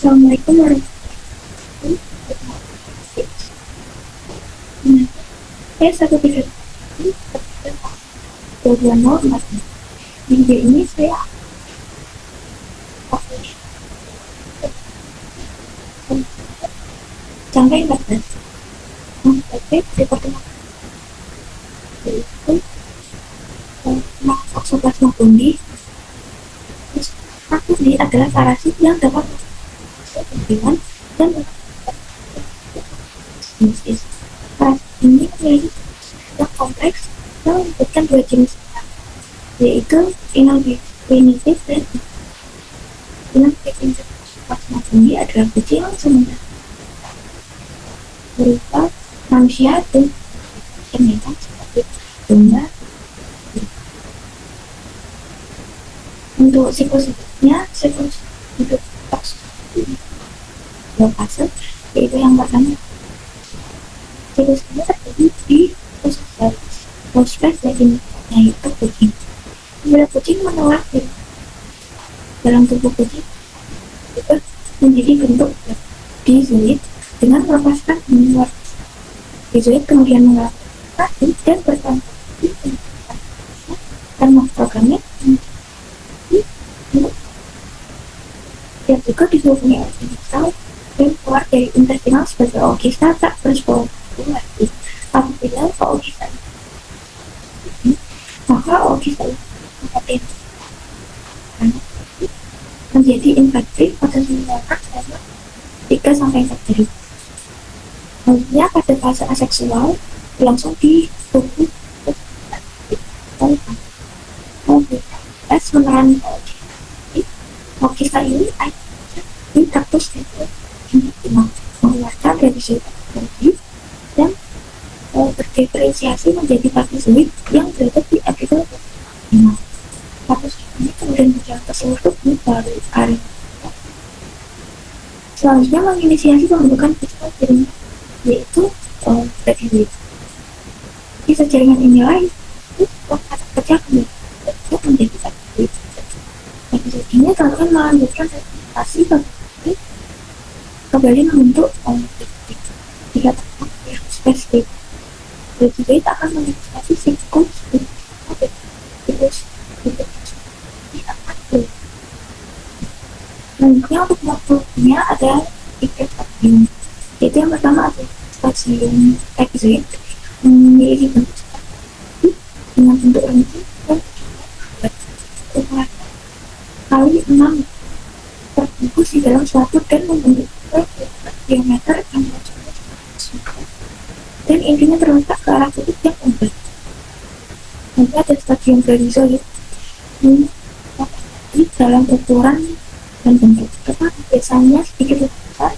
Assalamualaikum warahmatullahi wabarakatuh. Nah, saya 130 di video ini saya sampai 14 pertemuan yaitu Toxoplasma gondii. Gondii adalah parasit yang dapat hewan dan jenis. Parasit ini memiliki yang kompleks yang melibatkan dua jenis, yaitu inactivated dan inactivated. Toxoplasma gondii adalah kucing sementara berupa manusia dan binatang seperti domba. Untuk siklus-siklusnya, siklus hidup toxoplasma dua fase, yaitu yang pertama siklus ini terjadi di proses daging, yaitu kucing. Bila kucing menular dalam tubuh kucing itu menjadi bentuk dizoid dengan melepaskan menular. Dizoid kemudian mengalami dan bertambah dan memprogramnya yang juga dihubungi oleh sel dan keluar dari intestinal sebagai oogista tak bersporulasi. Apabila oogista ini, maka oogista ini menjadi infektif pada seluruh selama 3-4 hari. Selanjutnya pada fase aseksual berlangsung di tubuh meneran oogista ini di traktus intestinal mengeluarkan residu dan berdiferensiasi menjadi pakizoid yang berada di epitel intestinal. Pakizoid ini kemudian berjalan ke seluruh tubuh baru area. Selanjutnya menginisiasi pembentukan kristal jaringan, yaitu pakizoid. Kisah jaringan inilah itu pecah kembali menjadi pakizoid. Pakizoid ini akan melanjutkan replikasi kembali membentuk jika terdapat yang spesifik. Pakizoid akan menginisiasi siklus selanjutnya untuk morfologinya ada 3 stadium, yaitu yang pertama adalah stadium pakizoid memiliki bentuk dengan bentuk ranting dan ukuran kali 6 terbungkus di dalam suatu dan membentuk diameter 6 dan intinya terletak ke arah kutub yang umbel. Nanti ada stadium bradizoid di dalam ukuran dan bentuk, tetapi biasanya sedikit lebih besar,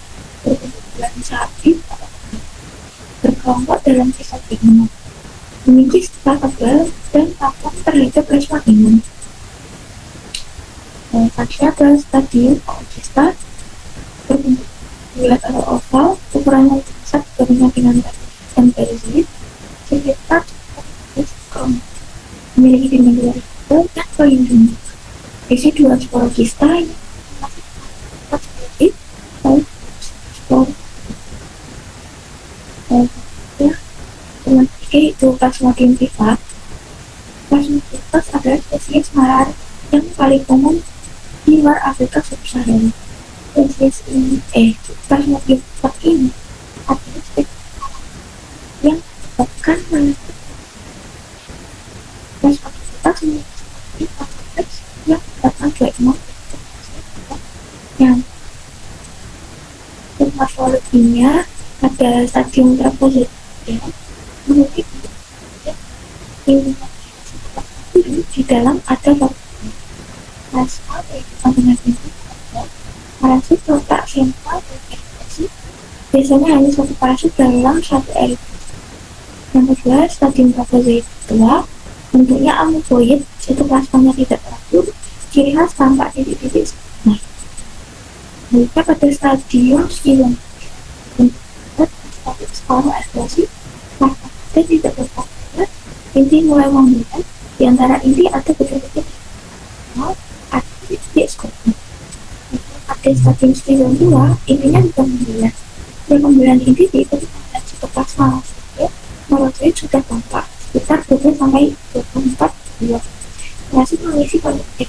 berbentuk bulan sapi berkelompok dalam sisa genome, memiliki setelah tebal dan papan terlihat plasma genome. Selanjutnya adalah stadium oogista berbentuk bulat atau oval, ukurannya lebih besar dibandingkan dengan bradizoid, sekitar 1 mikron, memiliki dinding luar dan pelindung. Isi 2 sporogista yang itu Plasmodium vivax. Plasmodium vivax adalah spesies malaria yang paling umum di luar Afrika subsahara. Spesies ini Plasmodium vivax ini adalah spesies yang menyebabkan malaria. Plasmodium vivax memiliki kompleks yang menyebabkan genom yang morfologinya ada stadium trapezoid memiliki di dalam ada plasma dengan parasit letak sentral biasanya hanya satu parasit dalam satu elit. Yang kedua, stadium trapezoid tua bentuknya amoeboid, sitoplasmanya tidak teratur, ciri khas tampak titik-titik. Jika pada stadium silom separuh eksplosif, maka tidak berfaktor inti mulai memberikan di antara inti atau betul-betul atau titik skopnya. pada stadium stadium 2 intinya bukan pembulan inti diikuti pada sitoplasma. Neurozoid sudah tampak sekitar 12 sampai 24 bulan. Masih mengisi politik.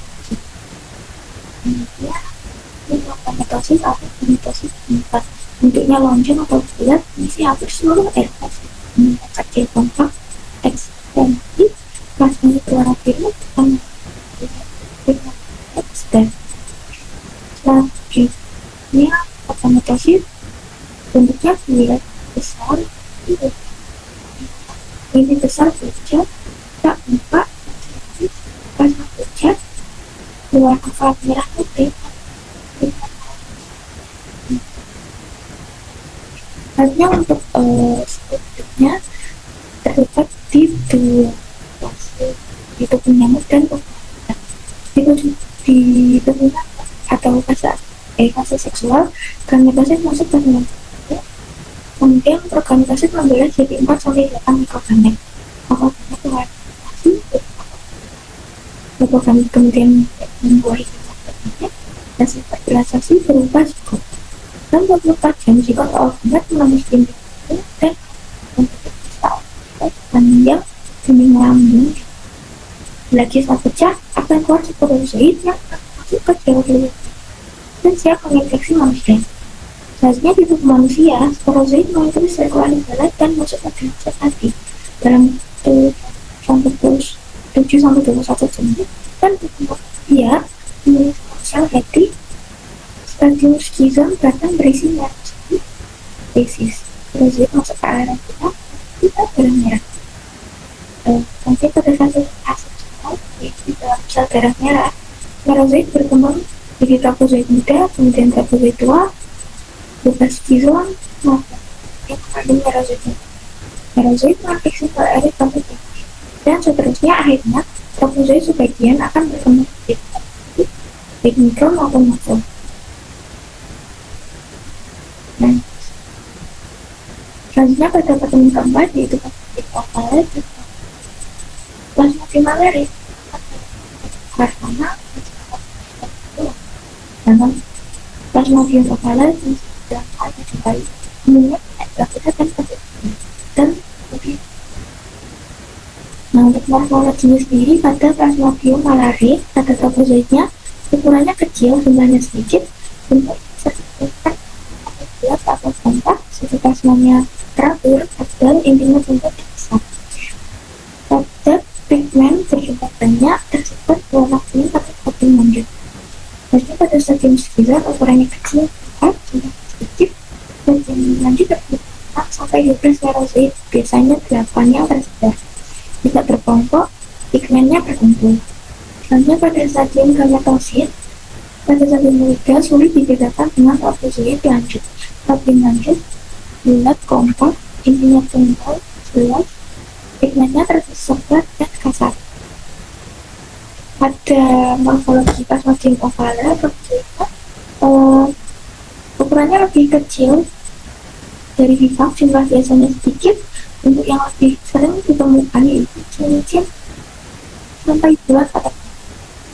Kemudian mitosis atau mitosis 4 bentuknya lonjong atau bulat, mengisi hampir seluruh RNA kecil kompak ekstensif plasmanya berwarna biru dan dan selanjutnya mitosis bentuknya bulat besar ini besar pucat tak empat plasma pucat berwarna coklat merah putih. Hanya untuk strukturnya terdapat di dua fase, yaitu penyamuk dan di penyamuk atau fase seksual, gametosit masuk ke dalam. Kemudian gametosit membelah jadi 4 sampai 8 mikrogamet. Mikrogamet mikrogamet kemudian membuahi gametosit dan sifat realisasi berubah cukup. Dan 24 jam jika organ menembus dinding dan panjang dinding lambung lagi saat pecah akan keluar sporozoid yang masuk ke jalur dan siap menginfeksi manusia. Selanjutnya di tubuh manusia, sporozoid mengikuti sirkulasi darah dan masuk ke dalam hati dalam 7-21 jam dan tubuh dia memiliki sel hati. Stadium skizom bahkan berisi spesies sporozoid masuk ke area kita darah merah. Nanti pada fase aseksual di dalam sel darah merah, neurozoid berkembang jadi trapezoid muda, kemudian trapezoid tua, bekas skizom, yang mengandung neurozoid. Neurozoid menginfeksi sel erit trapezoid dan seterusnya. Akhirnya trapezoid sebagian akan berkembang baik mikro maupun makro. Nah, selanjutnya pada pertemuan keempat yaitu plasmodium malaria karena dengan plasmodium ovale dan ada kembali umumnya dan lebih. Nah, untuk morfologinya sendiri pada plasmodium malaria pada trapezoidnya ukurannya kecil, jumlahnya sedikit, bentuk sertifikat bulat atau kompak, sitoplasmanya teratur, tebal, intinya bentuk besar. Pada pigmen berjumlah banyak tersebut warna kuning atau putih lanjut. Jadi pada stadium skizom ukurannya kecil, kompak, jumlah sedikit, dan lanjut terbentuk sampai 12 neurozoid, biasanya 8 yang tersebar. Jika berkelompok, pigmennya berkumpul. Selanjutnya pada stadium gametosit, pada stadium muda sulit dibedakan dengan trapezoid lanjut. Stadium lanjut bulat kompak, intinya tunggal, jelas, pigmennya tersebar dan kasar. Pada morfologi plasmodium ovale, ukurannya lebih kecil dari bifak, jumlah biasanya sedikit. Untuk yang lebih sering ditemukan yaitu cincin sampai bulat atau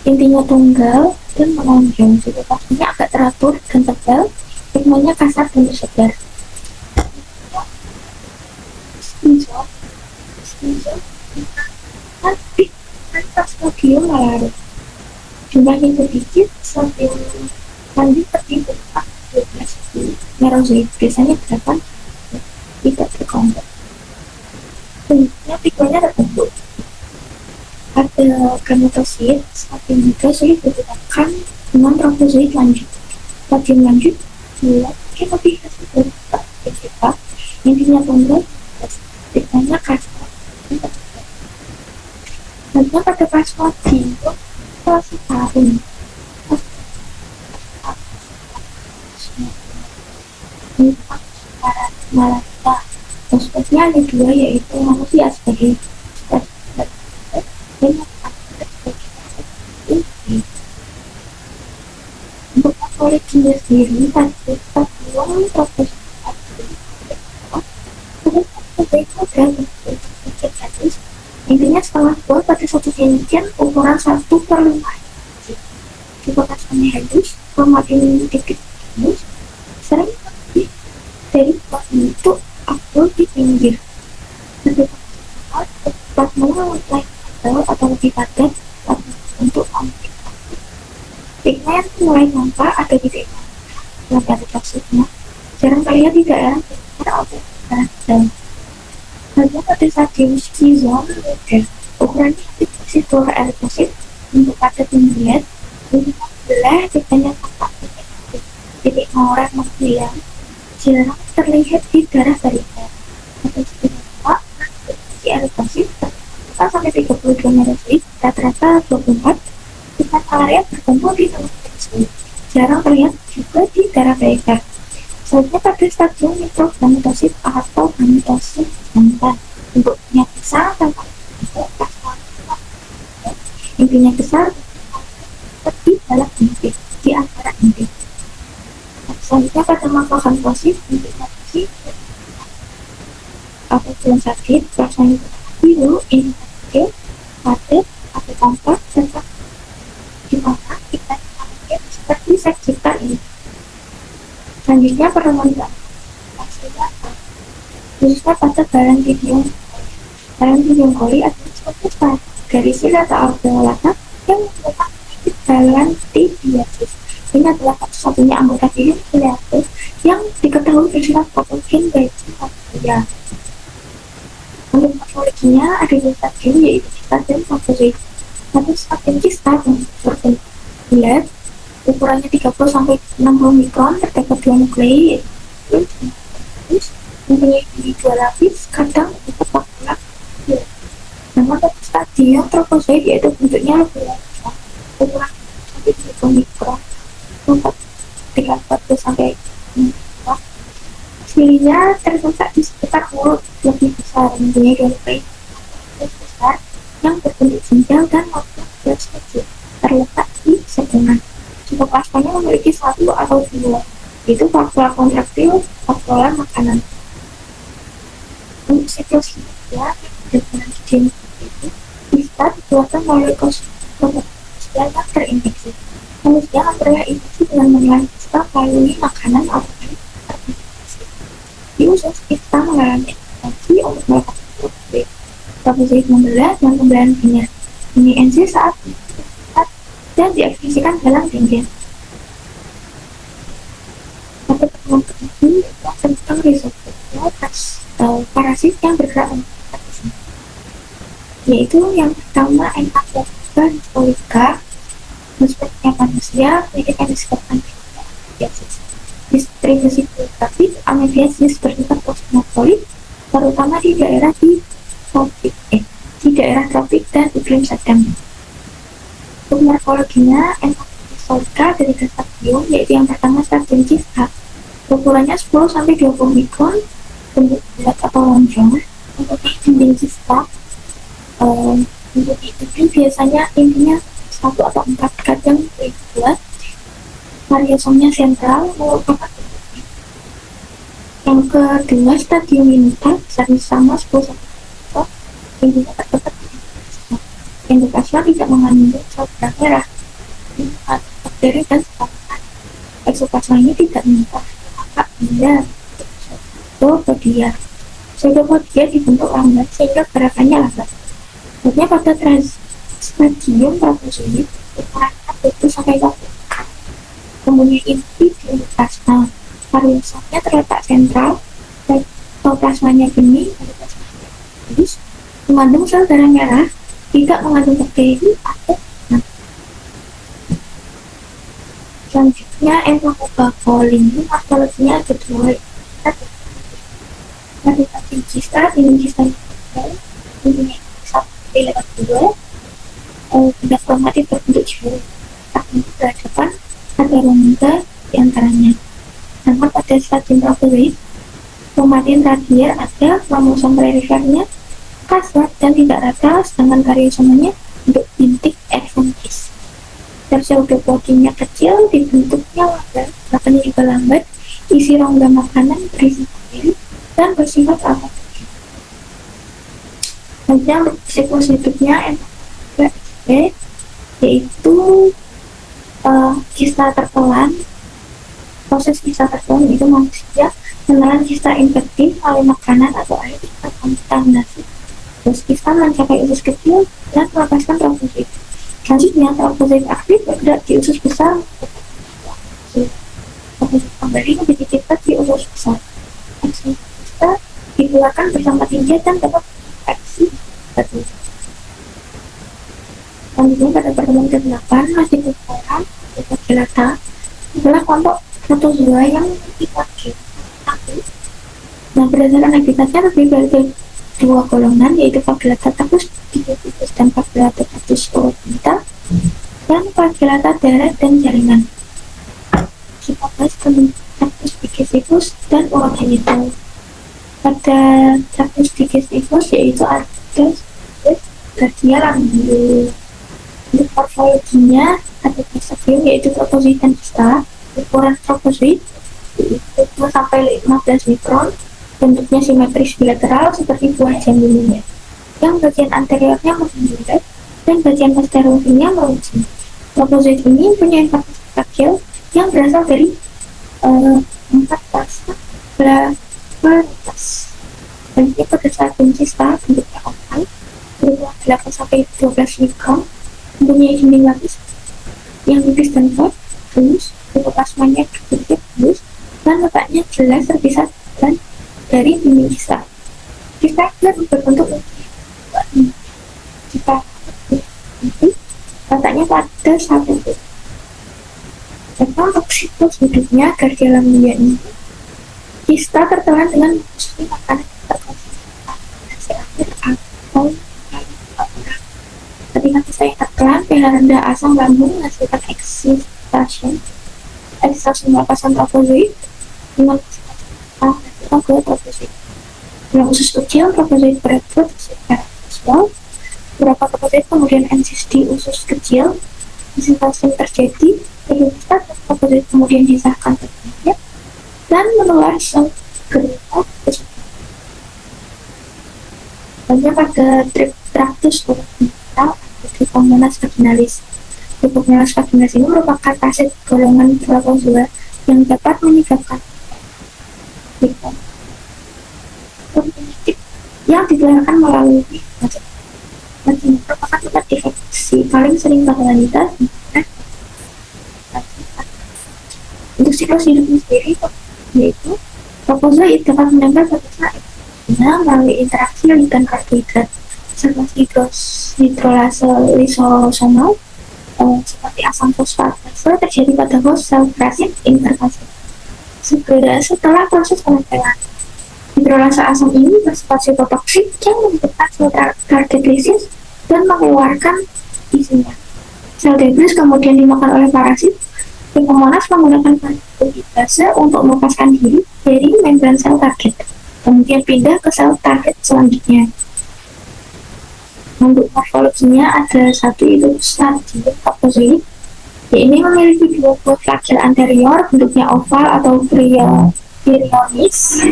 intinya tunggal dan menonjol. Sitoplasmanya agak teratur dan tebal, pigmennya kasar dan tersebar. Plasmodium malaria jumlahnya sedikit, stadium lanjut terdiri dari 12 neurozoid, biasanya 8 tidak berkelompok. Selanjutnya pigmennya terbentuk. Pada gametosit, stadium muda sulit dibedakan dengan trapezoid lanjut. Stadium lanjut bulat mungkin lebih tersebar, intinya tunggal, pigmennya kasar. Selanjutnya pada plasmodium falciparum. Malaria. Prospeknya ada dua, yaitu manusia sebagai untuk morfologinya sendiri pada stadium trapezoid intinya setengah buah pada satu cincin ukuran 1/5. Sitoplasmanya halus, semakin dikit sering lebih dari bentuk aku di pinggir lebih plasma lain atau lebih padat untuk pigmen mulai nampak ada di dalam toksisnya jarang terlihat di daerah atau dalam hanya pada stadium skizon ukurannya aktif keluar eritrosit untuk padat melihat belah pigmennya tampak titik mawar menghilang jarang terlihat di darah balita atau setidaknya di eritrosit sampai 32 meter rata-rata 24 dengan area berkumpul di dalam tersebut jarang terlihat juga di darah balita selanjutnya pada stadium mikrogametosit atau gametosit jantan bentuknya besar dan intinya besar di dalam inti di antara inti selanjutnya pada makrogametosit inti apabila sakit rasanya biru ini sakit padat atau kompak serta di mana kita seperti seks cipta ini selanjutnya pertemuan khususnya pada balan koli atau seperti garis atau alveolata yang merupakan balan tibiasis ini adalah satu-satunya anggota tibiasis yang diketahui bersifat patogen bagi manusia. Untuk morfologinya ada dua stadium yaitu stadium favorit atau stadium kista berbentuk bulat ukurannya 30-60 mikron terdapat dua nuklei mempunyai dua lapis kadang tetap bulat. Namun stadium trofozoid yaitu bentuknya lebih besar ukuran sampai 30 mikron 40 sampai silinya terletak di sekitar mulut lebih besar mempunyai dua nuklei besar yang berbentuk jenjang dan maupun kecil terletak di sebelah Plasmanya memiliki satu atau dua, yaitu vakuola kontraktil, vakuola makanan. Untuk siklus hidupnya dengan jenis itu bisa dikeluarkan melalui kosmosia yang terinfeksi. Manusia memperoleh infeksi dengan menelan kista melalui makanan atau terinfeksi. Di usus kita mengalami infeksi untuk melakukan trofozoid membelah dan pembelahan binar. Ini enzim saat dan diekspresikan dalam dinding. Pada pertemuan ini tentang risotopia parasit yang bergerak yaitu yang pertama Enactobacter histolytica seperti manusia memiliki disebutkan distribusi geografis amebiasis bersifat kosmopolit terutama di daerah tropik dan iklim sedang. Untuk morfologinya Enactobacter dari stadium yaitu yang pertama stadium kista ukurannya 10-20 mikron bentuk bulat atau lonjong untuk dinding kista untuk itu biasanya intinya 1 atau 4 kadang lebih bulat variasomnya sentral merupakan yang kedua stadium minta besarnya sama 10 mikron intinya terdapat endoplasma tidak mengandung sel darah merah bakteri dan sebagainya. Eksoplasma ini tidak minta maka benda pseudopodia dibentuk lambat sehingga gerakannya lambat. Sebabnya pada stadium trofozoid ukurannya 20-20 mempunyai inti di endoplasma. Variasomnya terletak sentral plasmanya bening mengandung sel darah merah tidak mengandung bakteri atau selanjutnya Enactobacter morfologinya ada dua dari kista ini kista mempunyai satu lewat dua benda kromatit berbentuk jauh tapi berhadapan ada rongga di antaranya. Namun pada stadium trofozoid kromatin radial ada kromosom perifernya kasar dan tidak rata sedangkan karyosomanya untuk bintik eksentis. Pseudopodinya kecil dibentuknya lambat, makanya juga lambat, isi rongga makanan berisi bakteri dan bersifat alkohol. Selanjutnya untuk siklus hidupnya yaitu kista tertelan. Proses kista tertelan itu manusia menelan kista infektif oleh makanan atau air yang terkontaminasi. Terus kista mencapai usus kecil dan melepaskan trofosit. Selanjutnya trofosit aktif bergerak di usus besar. Trofosit kembali menjadi cepat di usus besar. Aksi kista dikeluarkan bersama tinja dan dapat aksi batu. Selanjutnya pada pertemuan ke-8 masih berperan flagellata adalah kelompok protozoa yang memiliki flagel aktif. Nah, berdasarkan habitatnya terdiri dari dua golongan, yaitu flagellata takus dicicus dan flagellata takus oocyta, dan flagellata darat dan jaringan. Kita bahas tentang takus dicicus dan oocyta. Pada takus dicicus yaitu ada Garcia lambium. Untuk morfologinya ada basofium yaitu trofosit dan kista. Ukuran trofosit itu 2-15 mikron. Bentuknya simetris bilateral seperti buah jambu. Yang bagian anteriornya membulat dan bagian posteriornya meruncing. Trofosit ini punya infeksi flagel yang berasal dari 4 fase varietas. Selanjutnya pada saat kista bentuknya oval berukuran 8-12 mikron, mempunyai dinding lapis yang tipis dan kuat, halus, protoplasmanya berbentuk halus, dan letaknya jelas terpisah dan dari dinding kista. Kista berbentuk jika letaknya pada satu titik. Untuk siklus hidupnya Garcia lambium ini, kista tertelan dengan konsumsi makanan terkontaminasi air atau ketika kista yang tertelan pH rendah asam lambung menghasilkan excitasi melepasan trofosit dengan trofosit. Dalam usus kecil, trofosit berekrut secara seksual. Beberapa trofosit kemudian ensis di usus kecil. Excitasi terjadi, kista dan trofosit kemudian disahkan terjadi dan menular sel gerita tersebut. Hanya pada Triptractus orbital atau Trichomonas vaginalis. Trichomonas vaginalis ini merupakan parasit golongan protozoa yang dapat menyebabkan penyakit yang ditularkan melalui vagina. Merupakan tempat infeksi paling sering pada wanita. Untuk siklus hidupnya sendiri yaitu protozoa dapat menempel pada vagina melalui interaksi ligan karbohidrat serta hidrolase lisosomal seperti asam fosfat terjadi pada host sel parasit interfase. Segera setelah proses penempelan, hidrolase asam ini bersifat sitotoksik yang membentuk sel target lisis dan mengeluarkan isinya. Sel debris kemudian dimakan oleh parasit. Trichomonas menggunakan fagositase untuk melepaskan diri dari membran sel target, kemudian pindah ke sel target selanjutnya. Untuk morfologinya ada satu yaitu stadium trofozoid. Ini memiliki dua buah flagel anterior bentuknya oval atau bryonis,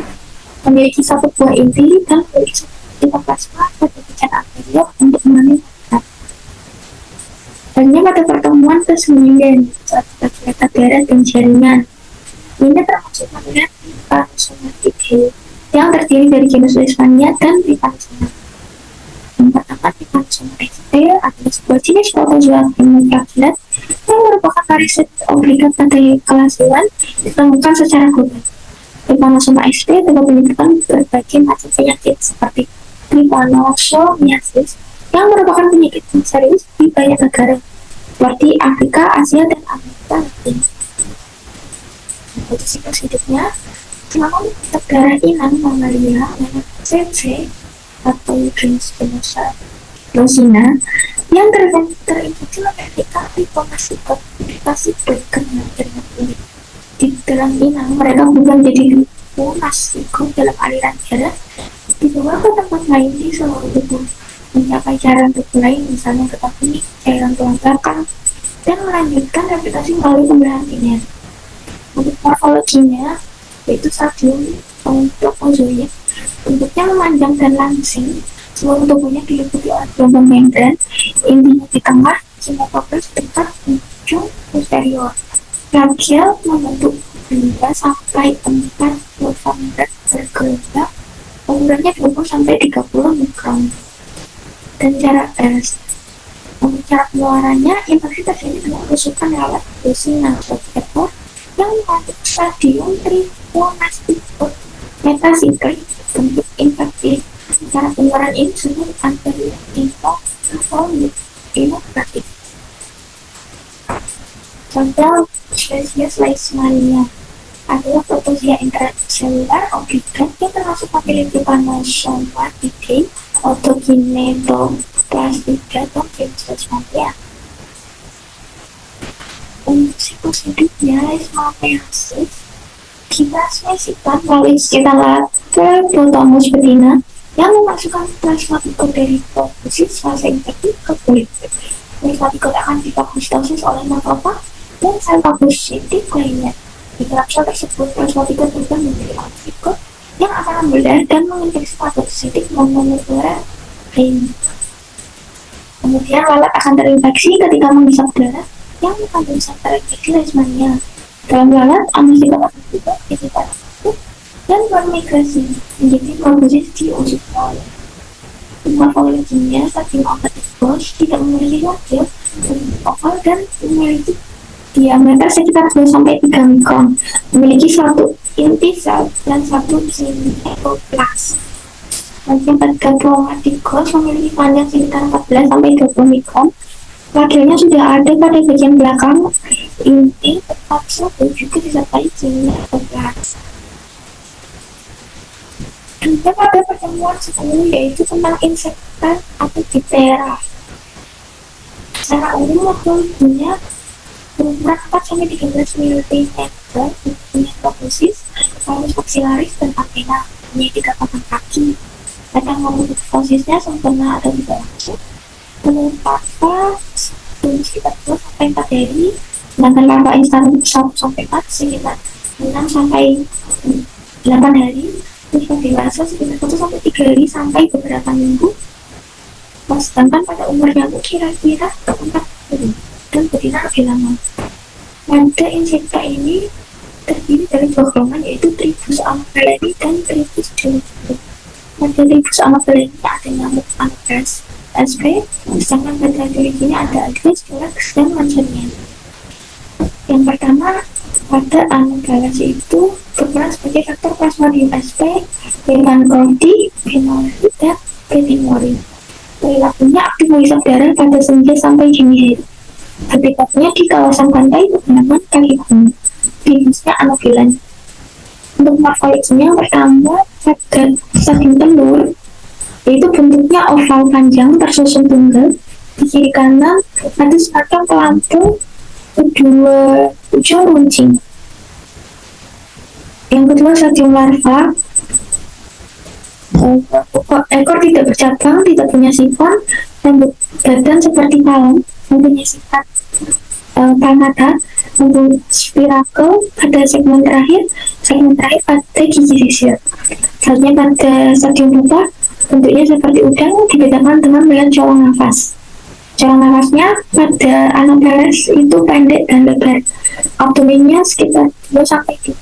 memiliki satu buah inti dan memiliki sitoplasma pada bagian anterior untuk menangkap. Hanya pada pertemuan ke-9 flagellata darat dan jaringan. Ini termasuk melihat Trypanosomatidae yang terdiri dari genus Leishmania dan Trypanosoma. Yang pertama, Trypanosomatidae adalah sebuah jenis protozoa hemoflagellat yang merupakan parasit obligat pada kelas hewan ditemukan secara global. Trypanosoma sp dapat menyebabkan berbagai macam penyakit seperti trypanosomiasis yang merupakan penyakit yang serius di banyak negara seperti Afrika, Asia, dan Amerika Latin. Untuk siklus hidupnya, selama darah inang mamalia CC atau jenis Spinosa rosina yang terinfeksi memiliki informasi berkembang dengan kulit. Di dalam inang, mereka bukan jadi masiko dalam aliran darah dibawa ke tempat lain di seluruh tubuh, mencapai cairan tubuh lain, misalnya getah kuning, cairan tulang belakang, dan melanjutkan replikasi melalui pembelahan linear. Untuk morfologinya, yaitu stadium trofozoid, bentuknya memanjang dan langsing, seluruh tubuhnya diliputi oleh gelombang membran, intinya di tengah, simetoplas dekat ujung posterior. Radial membentuk benda sampai 4 mm bergelombang, ukurannya 20 sampai 30 mikron. Dan cara pengeluarannya, infeksi terjadi dengan tusukan lewat dosis nanopartikel yang mengandung stadium trichomoniasis metasiklik bentuk infeksi. Cara pengeluaran ini disebut anterior atau inoperatif. Contoh spesies Leishmania adalah protozoa intraselular obligat yang termasuk famili Trypanosomatidae, Autokinetoplasmidae, dan genus Leishmania. Untuk siklus hidupnya, Leishmaniasis kita spesikan melalui sekitar Phlebotomus betina yang memasukkan plasmatikot dari fokusis fase infeksi ke kulit. Plasmatikot akan difagositosis oleh makrofag dan sel fagositik lainnya. Di dalam sel tersebut, plasmatikot berubah menjadi plasmatikot yang akan membelah dan menginfeksi fagositik mononuklear lainnya. Kemudian lalat akan terinfeksi ketika menghisap darah yang mengandung zat terinfeksi Leishmania. Dalam lalat, amnistikat akan berubah menjadi parasitik dan bermigrasi menjadi komposis di ujung lalat. Morfologinya, stadium Alpha-Tigos tidak memiliki wajah oval dan memiliki diameter sekitar 2-3 mikron, memiliki satu inti sel dan satu simetoplas. Bagian pada Chromatigos memiliki panjang sekitar 14-20 mikron. Wakilnya sudah ada pada bagian belakang inti tetap satu juga disertai simetoplas. Juga pada pertemuan sebelum yaitu tentang insekta atau diptera. Secara umum waktunya berukuran 4-13 mm, punya proboscis, paulus maxillaris, dan antena, punya 3 pasang kaki. Kadang membentuk fosisnya sempurna atau tidak langsung. Menurut larva sekitar 2-4 hari, sedangkan larva instan 1-4 sekitar 6-8 hari, terus dewasa sekitar 1-3 hari sampai beberapa minggu. Sedangkan pada umur nyamuk kira-kira 4 hari dan betina lebih lama. Pada insekta ini terdiri dari 2 golongan yaitu Tribus amabeleni dan Tribus dioides. Pada Tribus amabeleni ada nyamuk Anopheles sp, sedangkan pada dioides ada Aedes, Culex, dan Mansonia. Yang pertama, pada Anopheles itu berperan sebagai faktor Plasmodium sp, Leishmaniasis, Phenolitis, dan Petimori. Perilakunya aktif menghisap darah pada senja sampai dini hari. Habitatnya di kawasan pantai pegunungan kaki gunung. Jenisnya Anopheles. Untuk morfologinya, pertama pada stadium telur, yaitu bentuknya oval panjang tersusun tunggal. Di kiri kanan ada semacam pelampung kedua ujung runcing. Yang kedua, stadium larva. Ekor tidak bercabang, tidak punya sifon, rambut badan seperti palem, mempunyai sifat palmata, mempunyai spirakel pada segmen terakhir pada gigi sisir. Selanjutnya pada stadium pupa, bentuknya seperti udang, dibedakan dengan melihat cawang nafas. Cawang nafasnya pada Anopheles itu pendek dan lebar. Abdomennya sekitar 2-3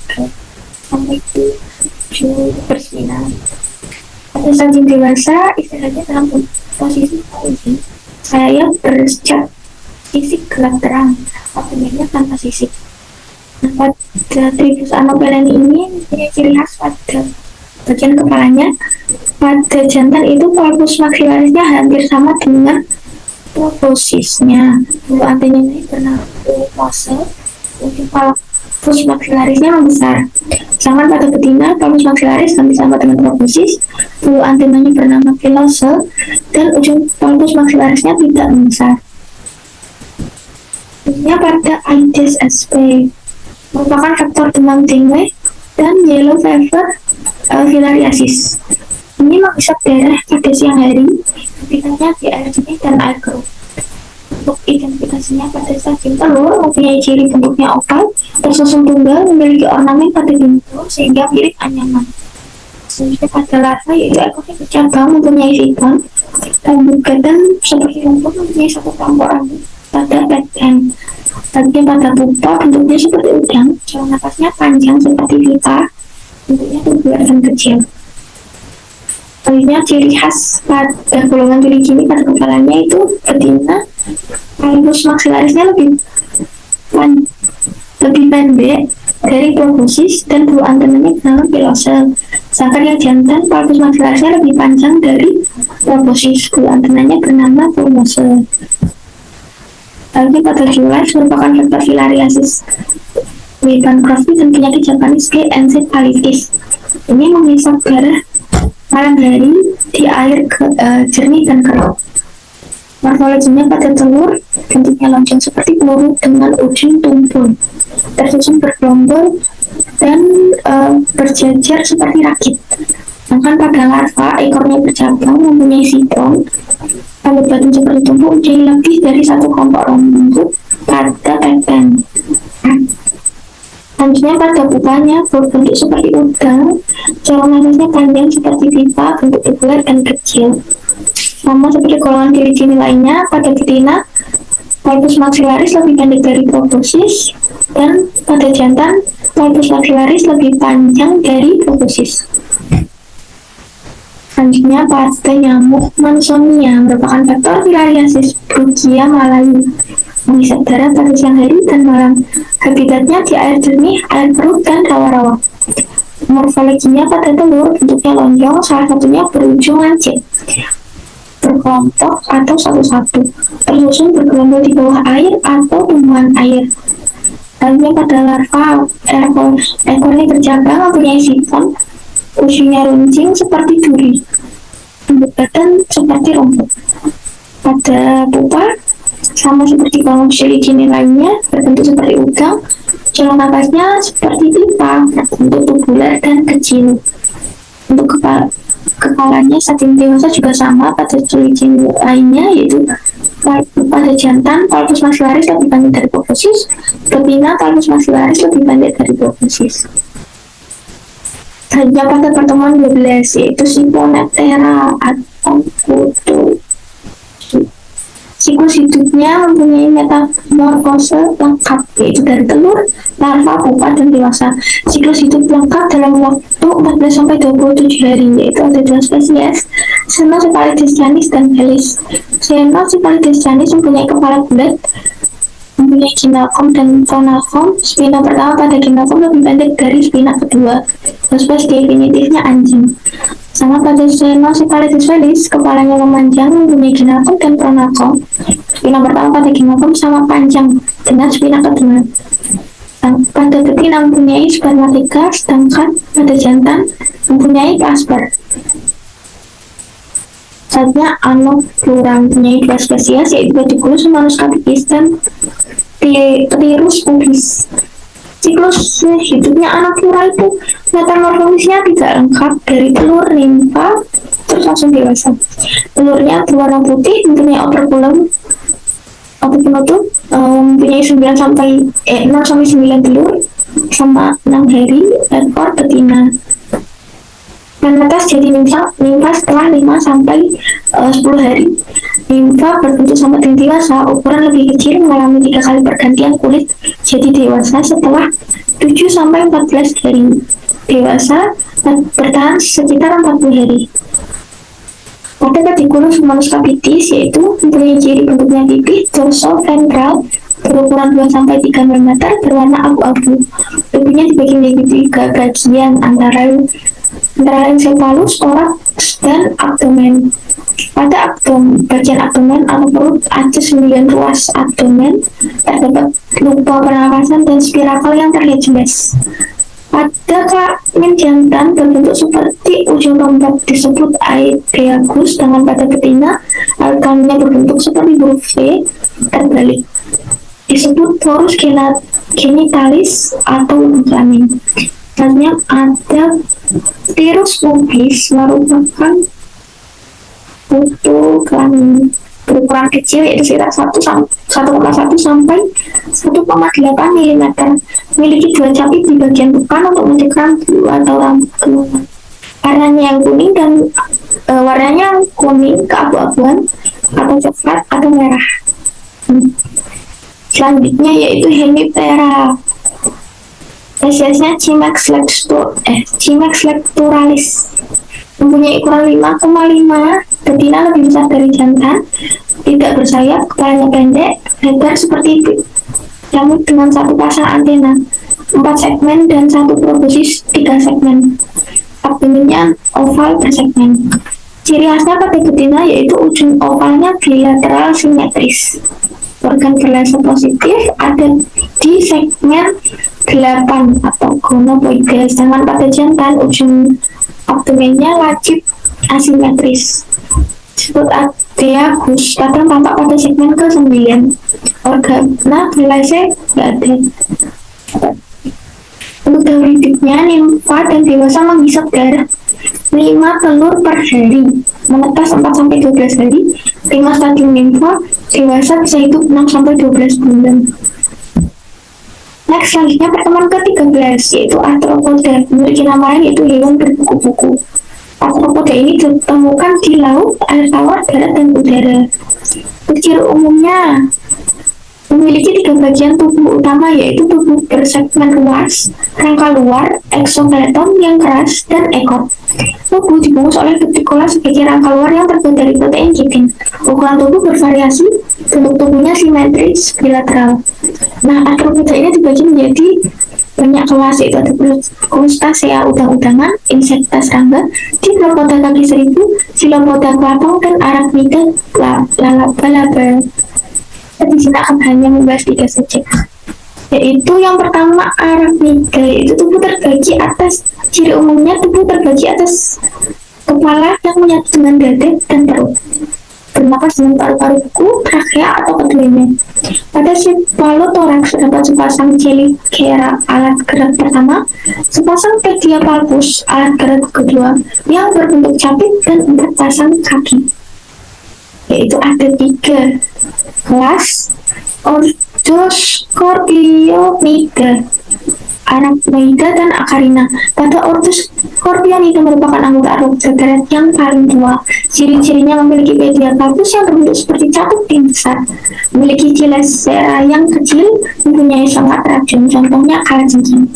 sampai 7 persinan. Pada stadium dewasa, istilahnya dalam posisi pausi, sayap bercat sisik gelap terang, abdomennya tanpa sisik. Nah, pada Tribus amabeleni ini punya ciri khas pada bagian kepalanya. Pada jantan itu paulus maxillarisnya hampir sama dengan proboscisnya. Bulu antenanya bernama pose, untuk paulus maxillarisnya membesar. Sedangkan pada betina, paulus maxillaris hampir sama dengan proboscis, bulu antenanya bernama pilose, dan ujung paulus maxillarisnya tidak membesar. Selanjutnya pada Aedes aegypti merupakan faktor demam dengue dan yellow fever filariasis. Ini menghisap darah pada siang hari, habitatnya di air jernih dan air keruh. Untuk identifikasinya, pada stadium telur mempunyai ciri bentuknya oval, tersusun tunggal, memiliki ornamen pada dinding sehingga mirip anyaman. Selanjutnya pada larva, yaitu ekornya bercabang, mempunyai sifon, rambut badan seperti rumput, mempunyai satu kelompok rambut, pada badan. Bagian pada pupa bentuknya seperti udang, saluran nafasnya panjang seperti pipa, bentuknya tubular dan kecil. Selanjutnya ciri khas pada golongan kelinci ini pada kepalanya itu betina, halus maksilarisnya lebih pendek dari proboscis dan bulu antenanya bernama pilosel. Sedangkan yang jantan palpus maksilarisnya lebih panjang dari proboscis, bulu antenanya bernama pulmosel. Lagi pada kilas merupakan faktor filariasis Lebangraphy dan penyakit Japanese encephalitis. Ini menghisap darah malam hari di air jernih dan keruh. Morfologinya pada telur, bentuknya lonjong seperti peluru dengan ujung tumpul, tersusun bergelombol dan berjejer seperti rakit. Sedangkan pada larva, ekornya bercabang, mempunyai sipon, rambut badan seperti tumpul, mempunyai lebih dari satu kelompok rambut pada pepeng. Selanjutnya pada pupanya berbentuk seperti udang, saluran nafasnya panjang seperti pipa, bentuk tubular dan kecil. Sama seperti golongan kelinci lainnya, pada betina palpus maxillaris lebih pendek dari proboscis, dan pada jantan palpus maxillaris lebih panjang dari proboscis. Selanjutnya pada nyamuk Mansonia merupakan faktor filariasis Brugia malayi, menghisap darah pada siang hari dan malam. Habitatnya di air jernih, air keruh, dan rawa-rawa. Morfologinya pada telur, bentuknya lonjong, salah satunya berujung lancip, berkelompok atau satu-satu, tersusun bergelombol di bawah air atau tumbuhan air. Lalu pada larva, ekornya bercabang, mempunyai sifon, ujungnya runcing seperti duri, bentuk badan seperti rumput. Pada pupa, sama seperti golongan kelinci lainnya, berbentuk seperti udang, saluran nafasnya seperti pipa, bentuk tubular dan kecil. Untuk kepalanya saat ini dewasa juga sama pada kelinci lainnya, yaitu pada jantan palpus maxillaris lebih pendek dari proboscis, betina palpus maxillaris lebih pendek dari proboscis. Hanya pada pertemuan 12, yaitu Siponeptera atau Kutu. Siklus hidupnya mempunyai metamorfose lengkap, yaitu dari telur, larva, pupa, dan dewasa. Siklus hidup lengkap dalam waktu 14-27 hari, yaitu ada 2 spesies, Xenocephalides canis dan Felis. Xenocephalides canis mempunyai kepala bulat, mempunyai ginalkom dan pronotum. Spina pertama pada ginalkom lebih pendek dari spina kedua. Spesies definitifnya anjing. Sama pada Xenocephalides felis, kepalanya memanjang, mempunyai ginalkom dan pronotum. Spina pertama pada ginalkom sama panjang dengan spina kedua. Pada betina mempunyai spermatika, sedangkan pada jantan mempunyai plasper. Selanjutnya Anopleura mempunyai 2 spesies, yaitu Pediculus humanus capitris dan Pteris pubis. Siklus hidupnya Anopleura itu metamorfosisnya tidak lengkap, dari telur nimfa terus langsung dewasa. Telurnya berwarna putih, mempunyai operculum penutup, mempunyai 0-9 telur sama 6 hari, ekor betina. Dan atas jadi nimfa setelah 5-10 hari. Nimfa berbentuk sama dengan dewasa, ukuran lebih kecil, mengalami 3 kali pergantian kulit jadi dewasa setelah 7-14 hari. Dewasa bertahan sekitar 40 hari. Pada Pediculus humanus capitris, yaitu mempunyai ciri bentuknya pipih, dorsoventral, berukuran 2-3 mm, berwarna abu-abu. Tubuhnya dibagi menjadi 3 bagian, antara lain cephalus, thorax, dan abdomen. Pada bagian abdomen atau perut ada 9 ruas abdomen, terdapat lupa pernapasan dan spirakel yang terlihat jelas. Pada kelamin jantan berbentuk seperti ujung tombak disebut aedeagus, dengan pada betina alat kelaminnya berbentuk seperti huruf V terbalik disebut torus genitalis atau kelamin. Selanjutnya ada Pteris pubis, merupakan kutu kelamin berukuran kecil, yaitu sekitar 1,1 sampai 1,8 mm. Memiliki 2 capit di bagian depan untuk mencegah bulu atau rambut keluar. Warnanya kuning keabu-abuan atau coklat atau merah. Selanjutnya yaitu Hemiptera. Spesiesnya Cimex lecturalis. Mempunyai ukuran 5,5, betina lebih besar dari jantan, tidak bersayap, kepalanya pendek, lebar seperti nyamuk dengan satu pasang antena, 4 segmen dan satu proboscis 3 segmen. Abdomennya oval bersegmen. Ciri khasnya pada betina yaitu ujung ovalnya bilateral simetris. Organ berlaser positif ada di segmen 8 atau gonopoida, sedangkan pada jantan ujung abdomennya lancip asimetris. Disebut adeagus, kadang tampak pada segmen ke-9. Organa berlaser nggak ada. Untuk daur hidupnya, nimfa dan dewasa menghisap darah 5 telur per hari, menetas 4-12 hari. 5 stadium nimfa, dewasa bisa hidup 6-12 bulan. Next, selanjutnya pertemuan ke-13, yaitu arthropoda, memiliki nama lain yaitu hewan berkuku-kuku. Arthropoda ini ditemukan di laut, air tawar, darat, dan udara. Ciri umumnya memiliki 3 bagian tubuh utama, yaitu tubuh bersegmen ruas, rangka luar, eksoskeleton yang keras, dan ekor. Tubuh dibungkus oleh cuticula sebagai rangka luar yang terbuat dari protein chitin. Ukuran tubuh bervariasi, bentuk tubuhnya simetris bilateral. Nah, arthropoda ini dibagi menjadi banyak kelas, yaitu ada crustacea udang-udangan, insekta serangga, diplopoda kaki seribu, silopoda kelapang, dan arachnida laba-laba. Di sini akan hanya membahas 3 saja, yaitu yang pertama arachnida, yaitu tubuh terbagi atas. Ciri umumnya tubuh terbagi atas kepala yang menyatu dengan dada dan perut, bernapas dengan paru-paru buku, trakea atau keduanya. Pada cephalothorax terdapat sepasang chelicera alat gerak pertama, sepasang pedipalpus alat gerak kedua yang berbentuk capit, dan 4 pasang kaki. Yaitu ada 3 kelas ordo Scorpionida, Arachnoida, dan Acarina. Pada ordo Scorpionida merupakan anggota arthropoda darat yang paling tua. Ciri-cirinya memiliki pedipalpus yang berbentuk seperti cakuk yang besar, memiliki chelicera yang kecil, mempunyai selat racun, contohnya kalajengking.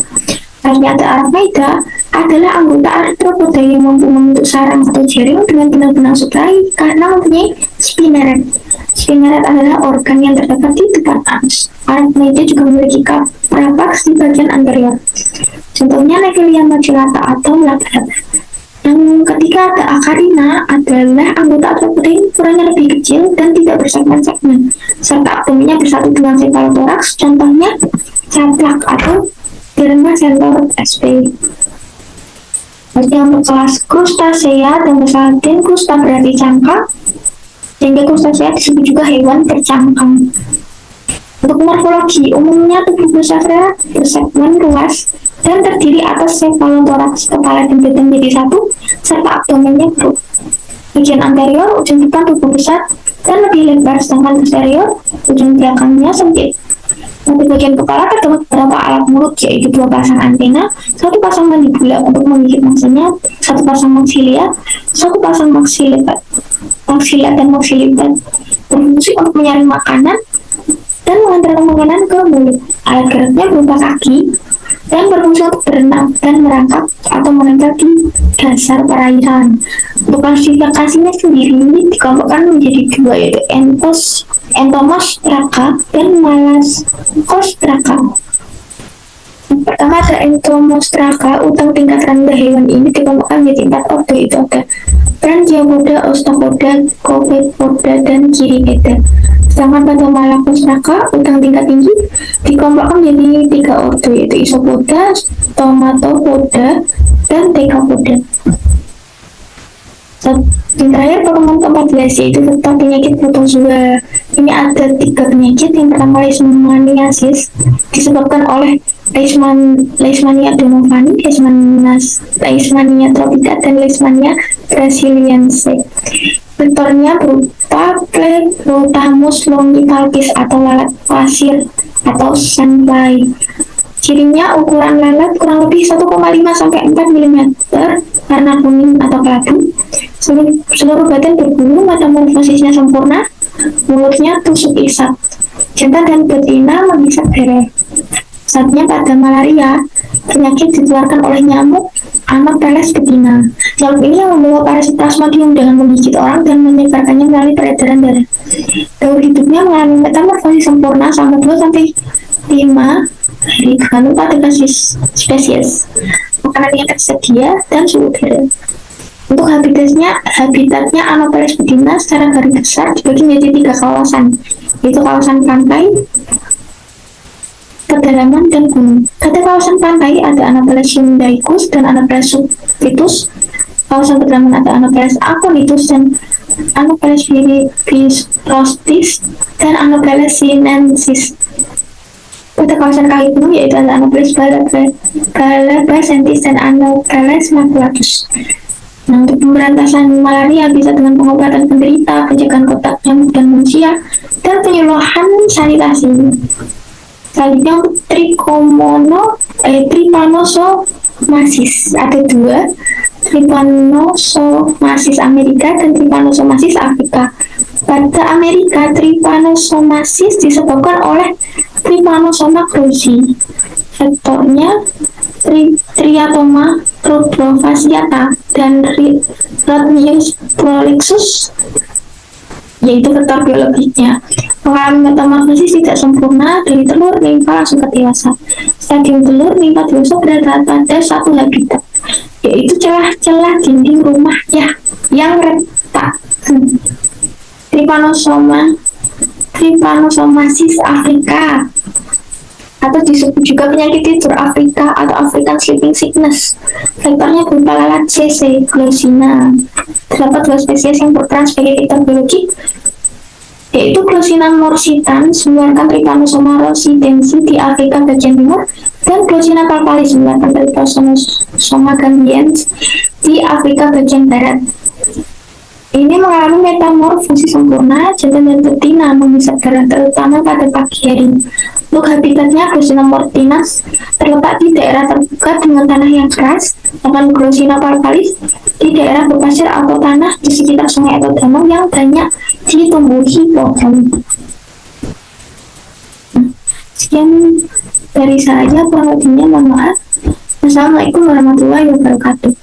Ternyata Arachnoida adalah anggota arthropoda yang mampu membentuk sarang atau jaring dengan benang-benang suplai karena mempunyai spinneret. Spinneret adalah organ yang terdapat di depan anus. Arachnoida juga memiliki caprapax di bagian anterior. Contohnya Nephilium macellata atau laba-laba. Yang ketiga ada Acarina, adalah anggota arthropoda yang ukurannya lebih kecil dan tidak bersegmen-segmen, serta abdomennya bersatu dengan cephalothorax, contohnya caplak atau Dermacentor sp. Yang untuk kelas crustacea dan latin crusta berarti cangkang, sehingga crustacea disebut juga hewan bercangkang. Untuk morfologi, umumnya tubuh bersegmen ruas dan terdiri atas cephalothorax, kepala dan badan menjadi satu, serta abdomennya perut. Bagian anterior, ujung depan tubuh besar dan lebih lebar, sedangkan posterior, ujung belakangnya sempit. Untuk bagian kepala terdapat beberapa alat mulut, yaitu 2 pasang antena, 1 pasang mandibula untuk menggigit mangsanya, 1 pasang maksilia, 1 pasang maksila dan maksilibat, berfungsi untuk menyaring makanan dan mengantarkan makanan ke mulut. Alat geraknya berupa kaki dan berfungsi untuk berenang dan merangkak atau menempel di dasar perairan. Untuk klasifikasinya sendiri ini dikelompokkan menjadi 2, yaitu Entomostraka dan Malacostraca. Pertama ada Entomostraka, utang tingkat rendah. Hewan ini dikelompokkan menjadi 4 ordo, yaitu ada Brachiopoda, Ostopoda, Copepoda, dan Chiricida. Sedangkan pada Malacostraca, utang tingkat tinggi, dikelompokkan menjadi 3 ordo, yaitu Isopoda, Stomatopoda, dan Decapoda. Yang terakhir pertemuan ke-14, yaitu tentang penyakit protozoa. Ini ada 3 penyakit. Yang pertama leishmaniasis, disebabkan oleh Leishmania donovani, Leishmania tropica, dan Leishmania brasiliense. Vektornya berupa Pleurotamus longipalpis atau lalat pasir atau sandfly. Cirinya ukuran lalat kurang lebih 1,5-4 mm, warna kuning atau kelabu. Seluruh badan berbulu, metamorfosisnya sempurna, mulutnya tusuk isap. Jantan dan betina menghisap darah. Saatnya pada malaria, penyakit ditularkan oleh nyamuk Anopheles betina. Nyamuk ini yang membawa parasit plasmodium dengan menggigit orang dan menyebarkannya melalui peredaran darah. Daur hidupnya mengalami metamorfosis sempurna selama 2 sampai 5 hari tergantung pada spesies, makanan yang tersedia, dan suhu udara. Untuk habitatnya Anopheles betina secara garis besar dibagi menjadi 3 kawasan, yaitu kawasan pantai, pedalaman, dan gunung. Pada kawasan pantai ada Anopheles syndicus dan Anopheles subtitus. Kawasan pedalaman ada Anopheles aconitus dan Anopheles virostis dan Anopheles sinensis. Pada kawasan kaki gunung yaitu ada Anopheles balabacentis dan Anopheles maculatus. Nah, untuk pemberantasan malaria bisa dengan pengobatan penderita, pencegahan kontak nyamuk dan manusia, dan penyuluhan sanitasi. Selanjutnya untuk Trypanosomasis ada 2, Trypanosomasis Amerika dan Trypanosomasis Afrika. Pada Amerika, Trypanosomasis disebabkan oleh Trypanosoma cruzi. Vektornya Triatoma rubrofaciata dan Rhodnius prolixus, yaitu vektor biologisnya. Mengalami metamorfosis tidak sempurna dari telur nimfa langsung ke dewasa. Stadium telur nimfa dewasa berada pada satu habitat, yaitu celah-celah dinding rumah yang retak. Trypanosomasis Afrika atau disebut juga penyakit tidur Afrika atau African Sleeping Sickness. Vektornya berupa lalat CC Glossina. Terdapat 2 spesies yang berperan sebagai vektor biologi, yaitu Glossina morsitans mengeluarkan Trypanosoma rosidensi di Afrika bagian timur dan Glossina palpalis mengeluarkan Trypanosoma gambiense di Afrika bagian barat. Ini mengalami metamorfosis sempurna, jantan dan betina menghisap darah terutama pada pagi hari. Untuk habitatnya, Glossina mortinas terletak di daerah terbuka dengan tanah yang keras, sedangkan Glossina palpalis di daerah berpasir atau tanah di sekitar sungai atau danau yang banyak ditumbuhi pohon. Sekian dari saya, kurang lebihnya mohon maaf. Wassalamualaikum warahmatullahi wabarakatuh.